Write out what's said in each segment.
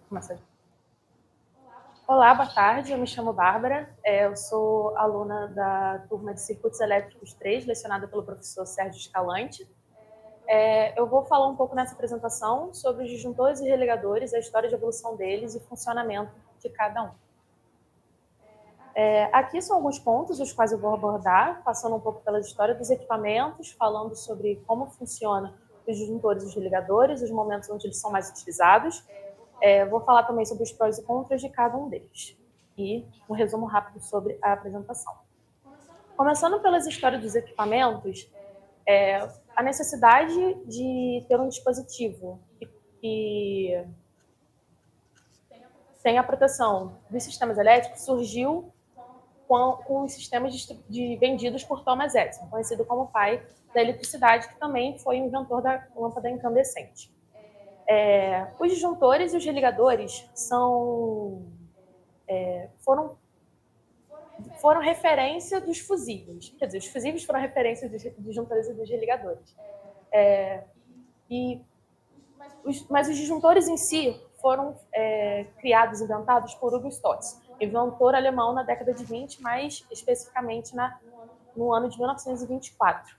Começa. Olá, boa tarde. Eu me chamo Bárbara. Eu sou aluna da turma de Circuitos Elétricos 3, lecionada pelo professor Sérgio Escalante. Eu vou falar um pouco nessa apresentação sobre os disjuntores e religadores, a história de evolução deles e funcionamento de cada um. Aqui são alguns pontos os quais eu vou abordar, passando um pouco pela história dos equipamentos, falando sobre como funciona os disjuntores e os religadores, os momentos onde eles são mais utilizados. Vou falar também sobre os prós e contras de cada um deles. E um resumo rápido sobre a apresentação. Começando pelas histórias dos equipamentos, a necessidade de ter um dispositivo que tenha a proteção dos sistemas elétricos surgiu com os sistemas vendidos por Thomas Edison, conhecido como o pai da eletricidade, que também foi o inventor da lâmpada incandescente. Os disjuntores e os religadores foram referência dos fusíveis. Quer dizer, os fusíveis foram referência dos disjuntores e dos religadores. Mas os disjuntores em si foram criados, inventados por Hugo Stotz, inventor alemão na década de 20, mais especificamente no ano de 1924.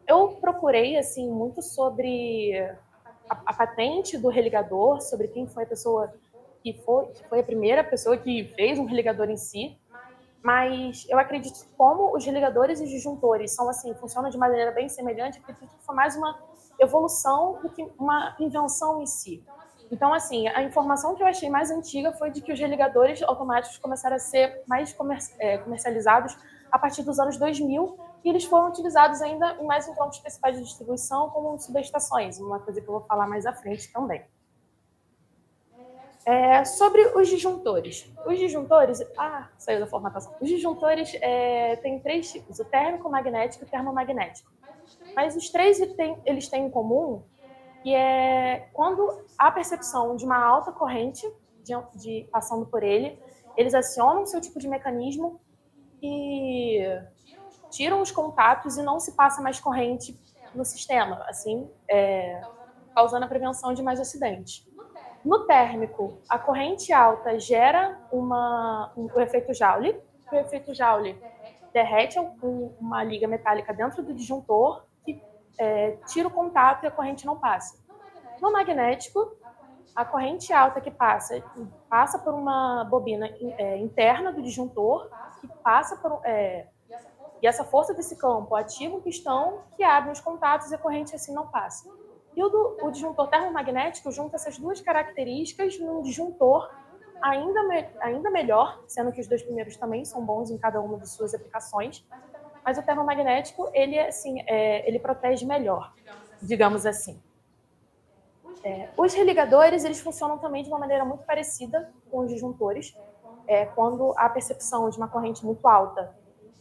Eu procurei assim muito sobre a patente do religador, sobre quem foi a pessoa que foi a primeira pessoa que fez um religador em si, mas eu acredito que como os religadores e os disjuntores são assim, funcionam de maneira bem semelhante, acredito que foi mais uma evolução do que uma invenção em si. Então, assim, a informação que eu achei mais antiga foi de que os religadores automáticos começaram a ser mais comercializados a partir dos anos 2000, e eles foram utilizados ainda em mais pontos principais de distribuição, como subestações, uma coisa que eu vou falar mais à frente também. Sobre os disjuntores. Os disjuntores... saiu da formatação. Os disjuntores têm três tipos, o térmico, o magnético e o termomagnético. Mas os três eles têm em comum que é quando há percepção de uma alta corrente passando por ele, eles acionam seu tipo de mecanismo e tiram os contatos e não se passa mais corrente no sistema, assim, causando a prevenção de mais acidentes. No térmico, a corrente alta gera o efeito Joule. O efeito Joule derrete uma liga metálica dentro do disjuntor que tira o contato e a corrente não passa. No magnético, a corrente alta que passa por uma bobina interna do disjuntor, que passa por... e essa força desse campo ativa um pistão que abre os contatos e a corrente assim não passa. E o disjuntor termomagnético junta essas duas características num disjuntor ainda melhor, sendo que os dois primeiros também são bons em cada uma de suas aplicações, mas o termomagnético, ele protege melhor, digamos assim. Os religadores, eles funcionam também de uma maneira muito parecida com os disjuntores. Quando há percepção de uma corrente muito alta,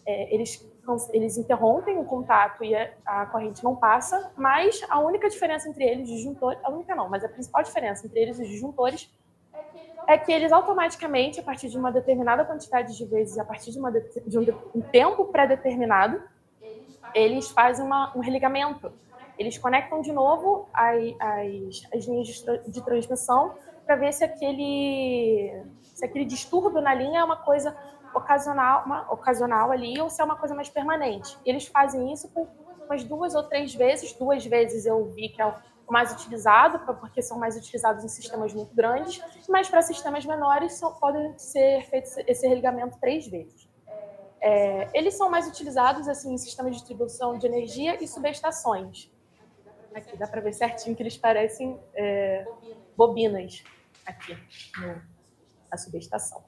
eles interrompem o contato e a corrente não passa, mas a única diferença entre eles, os disjuntores, a única não, mas a principal diferença entre eles e os disjuntores é que eles automaticamente, a partir de uma determinada quantidade de vezes, a partir de um tempo pré-determinado, eles fazem um religamento. Eles conectam de novo as linhas de transmissão para ver se aquele distúrbio na linha é uma coisa ocasional ali ou se é uma coisa mais permanente. E eles fazem isso por umas 2 ou 3 vezes. 2 vezes eu vi que é o mais utilizado, porque são mais utilizados em sistemas muito grandes, mas para sistemas menores podem ser feitos esse religamento 3 vezes. Eles são mais utilizados assim, em sistemas de distribuição de energia e subestações. Aqui dá para ver certinho que eles parecem bobinas aqui na subestação.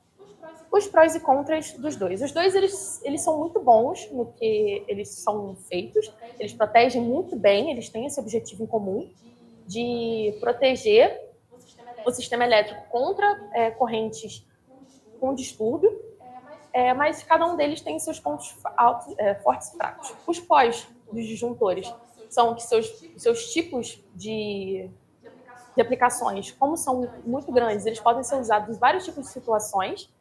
Os prós e contras dos dois. Os dois eles são muito bons no que eles são feitos, eles protegem muito bem, eles têm esse objetivo em comum de proteger o sistema elétrico contra correntes com distúrbio, mas cada um deles tem seus pontos fortes e fracos. Os pós dos disjuntores são que seus tipos de aplicações, como são muito grandes, eles podem ser usados em vários tipos de situações,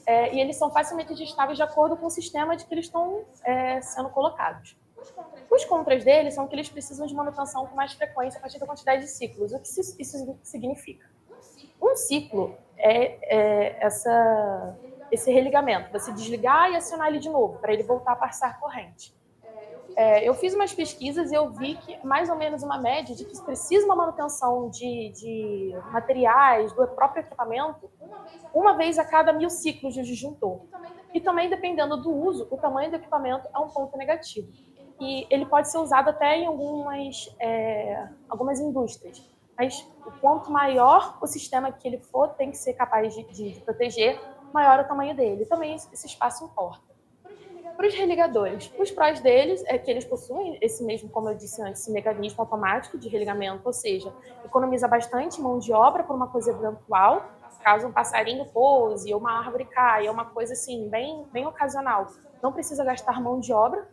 e eles são facilmente ajustáveis de acordo com o sistema de que eles estão sendo colocados. Os contras deles são que eles precisam de manutenção com mais frequência a partir da quantidade de ciclos. O que isso significa? Um um ciclo esse religamento, você desligar e acionar ele de novo, para ele voltar a passar corrente. Eu fiz umas pesquisas e eu vi que mais ou menos uma média de que precisa uma manutenção de materiais, do próprio equipamento, uma vez a cada 1000 ciclos de disjuntor. E também, dependendo do uso, o tamanho do equipamento é um ponto negativo. E ele pode ser usado até em algumas indústrias. Mas o quanto maior o sistema que ele for, tem que ser capaz de proteger, maior o tamanho dele. Também esse espaço importa. Para os religadores, os prós deles é que eles possuem esse mesmo, como eu disse antes, esse mecanismo automático de religamento, ou seja, economiza bastante mão de obra por uma coisa eventual, caso um passarinho pouse ou uma árvore caia, uma coisa assim, bem ocasional. Não precisa gastar mão de obra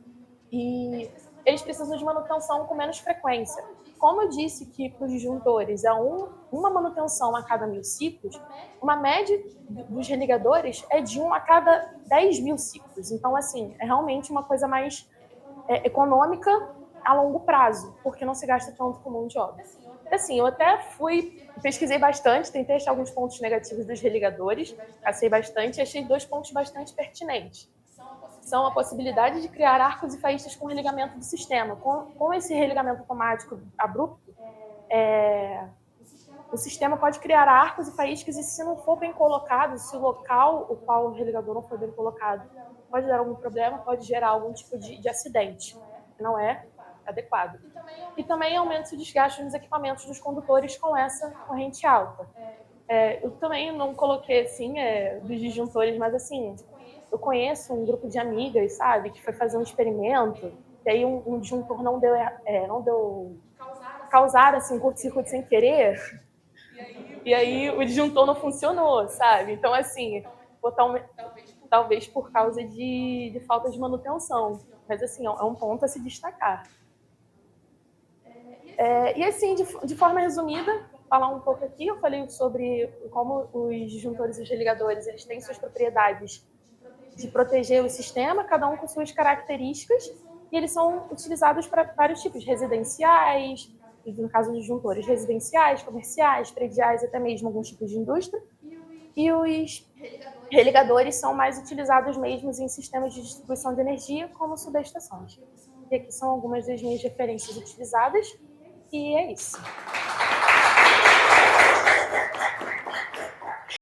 e eles precisam de manutenção com menos frequência. Como eu disse que para os disjuntores é uma manutenção a cada 1000 ciclos, uma média dos religadores é de 1 a cada 10.000 ciclos. Então, assim, é realmente uma coisa mais econômica a longo prazo, porque não se gasta tanto com mão de obra. Assim, eu até pesquisei bastante, tentei achar alguns pontos negativos dos religadores, cacei bastante e achei 2 pontos bastante pertinentes. São a possibilidade de criar arcos e faíscas com religamento do sistema. Com esse religamento automático abrupto, o sistema pode criar arcos e faíscas e, se não for bem colocado, se o local o qual o religador não for bem colocado pode dar algum problema, pode gerar algum tipo de acidente, que não é adequado. E também aumenta o desgaste nos equipamentos dos condutores com essa corrente alta. Eu também não coloquei assim dos disjuntores, mas assim, eu conheço um grupo de amigas, sabe, que foi fazer um experimento, e aí um disjuntor não deu causar assim, um curto-circuito sem querer, e aí o disjuntor não funcionou, sabe? Então, assim, talvez por causa de falta de manutenção, mas assim, é um ponto a se destacar. E assim, de forma resumida, falar um pouco aqui, eu falei sobre como os disjuntores e os religadores, eles têm suas propriedades de proteger o sistema, cada um com suas características, e eles são utilizados para vários tipos, residenciais, no caso dos disjuntores, residenciais, comerciais, prediais, até mesmo alguns tipos de indústria, e os religadores são mais utilizados mesmo em sistemas de distribuição de energia, como subestações. E aqui são algumas das minhas referências utilizadas, e é isso.